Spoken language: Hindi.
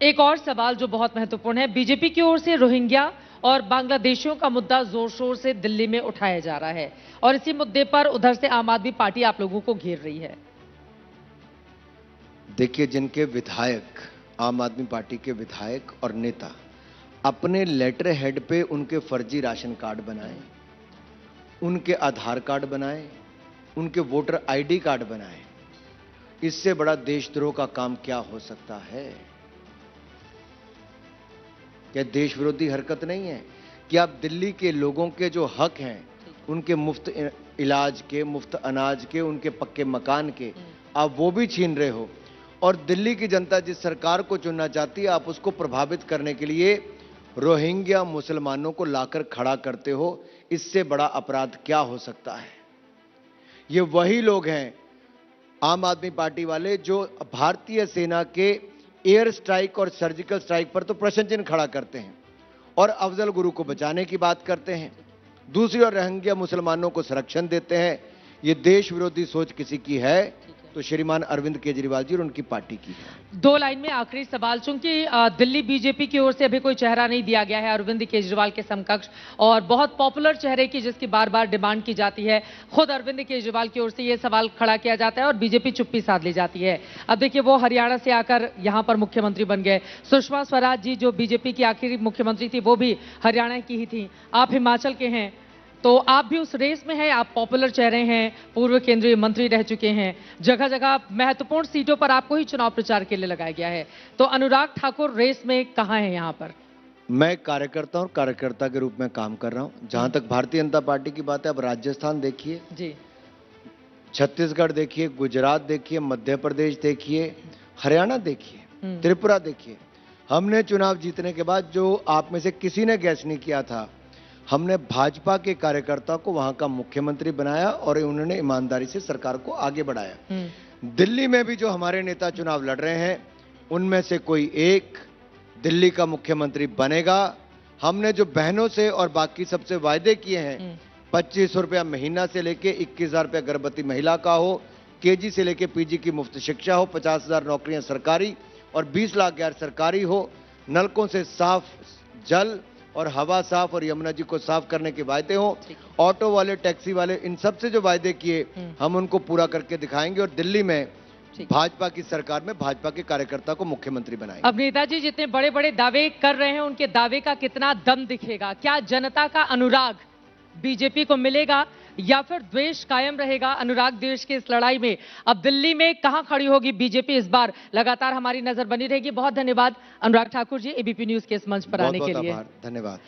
एक और सवाल जो बहुत महत्वपूर्ण है, बीजेपी की ओर से रोहिंग्या और बांग्लादेशियों का मुद्दा जोर शोर से दिल्ली में उठाया जा रहा है और इसी मुद्दे पर उधर से आम आदमी पार्टी आप लोगों को घेर रही है। देखिए, जिनके विधायक, आम आदमी पार्टी के विधायक और नेता अपने लेटर हेड पे उनके फर्जी राशन कार्ड बनाए, उनके आधार कार्ड बनाए, उनके वोटर आईडी कार्ड बनाए, इससे बड़ा देशद्रोह का काम क्या हो सकता है? क्या देश विरोधी हरकत नहीं है कि आप दिल्ली के लोगों के जो हक हैं, उनके मुफ्त इलाज के, मुफ्त अनाज के, उनके पक्के मकान के, आप वो भी छीन रहे हो? और दिल्ली की जनता जिस सरकार को चुनना चाहती है, आप उसको प्रभावित करने के लिए रोहिंग्या मुसलमानों को लाकर खड़ा करते हो। इससे बड़ा अपराध क्या हो सकता है? ये वही लोग हैं, आम आदमी पार्टी वाले, जो भारतीय सेना के एयर स्ट्राइक और सर्जिकल स्ट्राइक पर तो प्रश्न चिन्ह खड़ा करते हैं और अफजल गुरु को बचाने की बात करते हैं, दूसरी ओर रोहिंग्या मुसलमानों को संरक्षण देते हैं। ये देश विरोधी सोच किसी की है तो श्रीमान अरविंद केजरीवाल जी और उनकी पार्टी की है। दो लाइन में आखिरी सवाल, चूंकि दिल्ली बीजेपी की ओर से अभी कोई चेहरा नहीं दिया गया है अरविंद केजरीवाल के समकक्ष और बहुत पॉपुलर चेहरे की जिसकी बार बार डिमांड की जाती है, खुद अरविंद केजरीवाल की ओर से यह सवाल खड़ा किया जाता है और बीजेपी चुप्पी साध ली जाती है। अब देखिए, वो हरियाणा से आकर यहां पर मुख्यमंत्री बन गए। सुषमा स्वराज जी जो बीजेपी की आखिरी मुख्यमंत्री थी वो भी हरियाणा की ही थी। आप हिमाचल के हैं तो आप भी उस रेस में हैं, आप पॉपुलर चेहरे हैं, पूर्व केंद्रीय मंत्री रह चुके हैं, जगह जगह महत्वपूर्ण सीटों पर आपको ही चुनाव प्रचार के लिए लगाया गया है, तो अनुराग ठाकुर रेस में कहां है यहां पर? मैं कार्यकर्ता और कार्यकर्ता के रूप में काम कर रहा हूं। जहां तक भारतीय जनता पार्टी की बात है, अब राजस्थान देखिए जी, छत्तीसगढ़ देखिए, गुजरात देखिए, मध्य प्रदेश देखिए, हरियाणा देखिए, त्रिपुरा देखिए। हमने चुनाव जीतने के बाद, जो आप में से किसी ने गैस नहीं किया था, हमने भाजपा के कार्यकर्ता को वहां का मुख्यमंत्री बनाया और उन्होंने ईमानदारी से सरकार को आगे बढ़ाया। दिल्ली में भी जो हमारे नेता चुनाव लड़ रहे हैं, उनमें से कोई एक दिल्ली का मुख्यमंत्री बनेगा। हमने जो बहनों से और बाकी सबसे वायदे किए हैं, 2500 रुपया महीना से लेके 21,000 रुपया गर्भवती महिला का हो, केजी से लेके पीजी की मुफ्त शिक्षा हो, 50,000 नौकरियां सरकारी और 20 लाख गैर सरकारी हो, नलकों से साफ जल और हवा साफ और यमुना जी को साफ करने के वायदे हो, ऑटो वाले, टैक्सी वाले, इन सब से जो वायदे किए हम उनको पूरा करके दिखाएंगे और दिल्ली में भाजपा की सरकार में भाजपा के कार्यकर्ता को मुख्यमंत्री बनाएंगे। अब नेताजी जितने बड़े बड़े दावे कर रहे हैं, उनके दावे का कितना दम दिखेगा? क्या जनता का अनुराग बीजेपी को मिलेगा या फिर द्वेष कायम रहेगा? अनुराग द्वेष की इस लड़ाई में अब दिल्ली में कहां खड़ी होगी बीजेपी इस बार, लगातार हमारी नजर बनी रहेगी। बहुत धन्यवाद अनुराग ठाकुर जी, एबीपी न्यूज के इस मंच पर आने के लिए। धन्यवाद।